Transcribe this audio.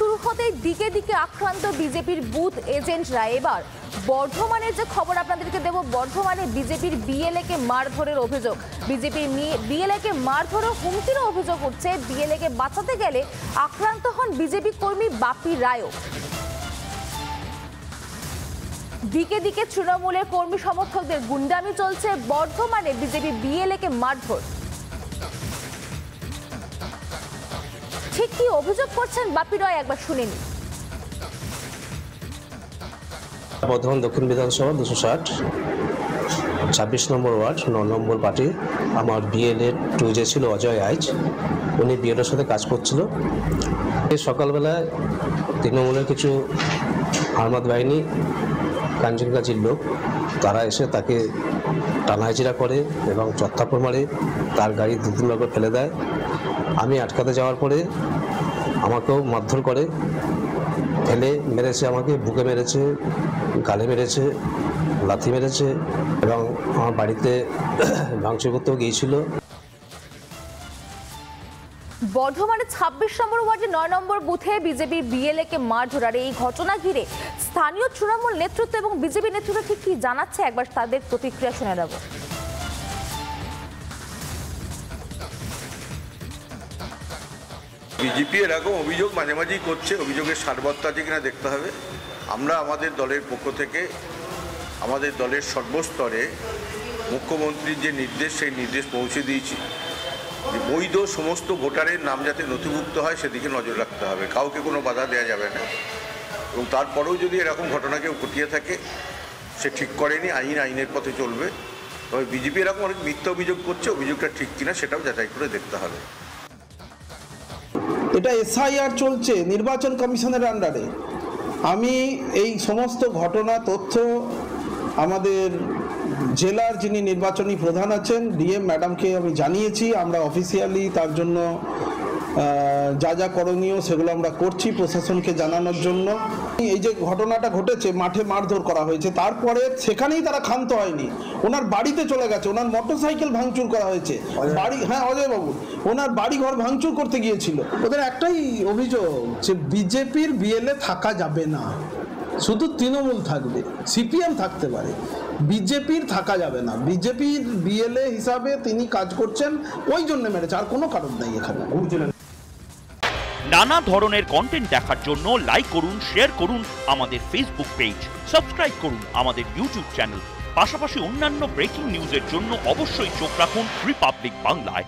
শুরু হতেই দিকে দিকে আক্রান্ত বিজেপির বুথ এজেন্টরা। এবার বর্ধমানের যে খবর আপনাদেরকে দেব, বর্ধমানে বিজেপির বিএলএ কে মারধরের অভিযোগ। বিজেপির বিএলএ কে মারধরের হুমকিরও অভিযোগ উঠছে। বিএলএ কে বাঁচাতে গেলে আক্রান্ত হন বিজেপি কর্মী বাপি রায়ও। দিকে দিকে তৃণমূলের কর্মী সমর্থকদের গুন্ডামি চলছে। বর্ধমানে বিজেপি বিএলএ কে মারধর। ঠিক কি অভিযোগ করছেন বাপি রায়, একবার শুনে নিন। বর্ধমান দক্ষিণ বিধানসভা 260 26 নম্বর ওয়ার্ড 9 নম্বর পার্টি আমার বিএলএ টু যে ছিল অজয় আইচ, উনি বিএলএর সাথে কাজ করছিল। সকালবেলায় তৃণমূলের কিছু আর্মাদ বাহিনী কাঞ্চনগাছির লোক তারা এসে তাকে টানাহেচড়া করে এবং চত্থাপ্পড় মারে, তার গাড়ি 2-3 বার ফেলে দেয়। আমি আটকাতে যাওয়ার পরে আমাকেও মারধর করে, ফেলে মেরেছে, আমাকে বুকে মেরেছে, গালে মেরেছে, লাথি মেরেছে এবং আমার বাড়িতে ভাঙচুর করতেও গিয়েছিল। বর্ধমানে 26 নম্বর ওয়ার্ডে 9 নম্বর বুথে বিজেপি বিএলএ কে মারধর। আর এই ঘটনা ঘিরে স্থানীয় তৃণমূল নেতৃত্ব এবং বিজেপি নেতৃত্ব ঠিক কি জানাচ্ছে, একবার তাদের প্রতিক্রিয়া শুনে নেব। বিজেপি এরকম অভিযোগ মাঝে মাঝেই করছে, অভিযোগের সারবত্তা আছে কিনা দেখতে হবে। আমরা আমাদের দলের পক্ষ থেকে আমাদের দলের সর্বস্তরে মুখ্যমন্ত্রীর যে নির্দেশ, সেই নির্দেশ পৌঁছে দিয়েছি। বৈধ সমস্ত ভোটারের নাম যাতে নথিভুক্ত হয় সেদিকে নজর রাখতে হবে, কাউকে কোনো বাধা দেওয়া যাবে না। এবং তারপরেও যদি এরকম ঘটনা কেউ ঘটিয়ে থাকে, সে ঠিক করেনি, আইনের পথে চলবে। তবে বিজেপি এরকম অনেক মিথ্যা অভিযোগ করছে, অভিযোগটা ঠিক কিনা সেটাও যাচাই করে দেখতে হবে। এটা এসআইআর চলছে নির্বাচন কমিশনের আন্ডারে। আমি এই সমস্ত ঘটনা তথ্য আমাদের জেলার যিনি নির্বাচনী প্রধান আছেন ডিএম ম্যাডামকে আমি জানিয়েছি। আমরা অফিসিয়ালি তার জন্য যা যা করণীয় সেগুলো আমরা করছি প্রশাসনকে জানানোর জন্য। এই যে ঘটনাটা ঘটেছে, মাঠে মারধর করা হয়েছে, তারপরে সেখানেই তারা ক্ষান্ত হয়নি, ওনার বাড়িতে চলে গেছে, ওনার মোটরসাইকেল ভাঙচুর করা হয়েছে, বাড়ি, হ্যাঁ অজয়বাবু, ওনার বাড়ি ঘর ভাঙচুর করতে গিয়েছিল। ওদের একটাই অভিযোগ যে বিজেপির বিএলএ থাকা যাবে না, শুধু তৃণমূল থাকবে, সিপিএম থাকতে পারে, বিজেপির থাকা যাবে না। বিজেপির বিএলএ হিসাবে তিনি কাজ করছেন, ওই জন্য মেরেছে, আর কোনো কারণ নাই এখানে। নানা ধরনের কন্টেন্ট দেখার জন্য লাইক করুন, শেয়ার করুন আমাদের ফেসবুক পেজ, সাবস্ক্রাইব করুন আমাদের ইউটিউব চ্যানেল। পাশাপাশি অন্যান্য ব্রেকিং নিউজের জন্য অবশ্যই চোখ রাখুন রিপাবলিক বাংলায়।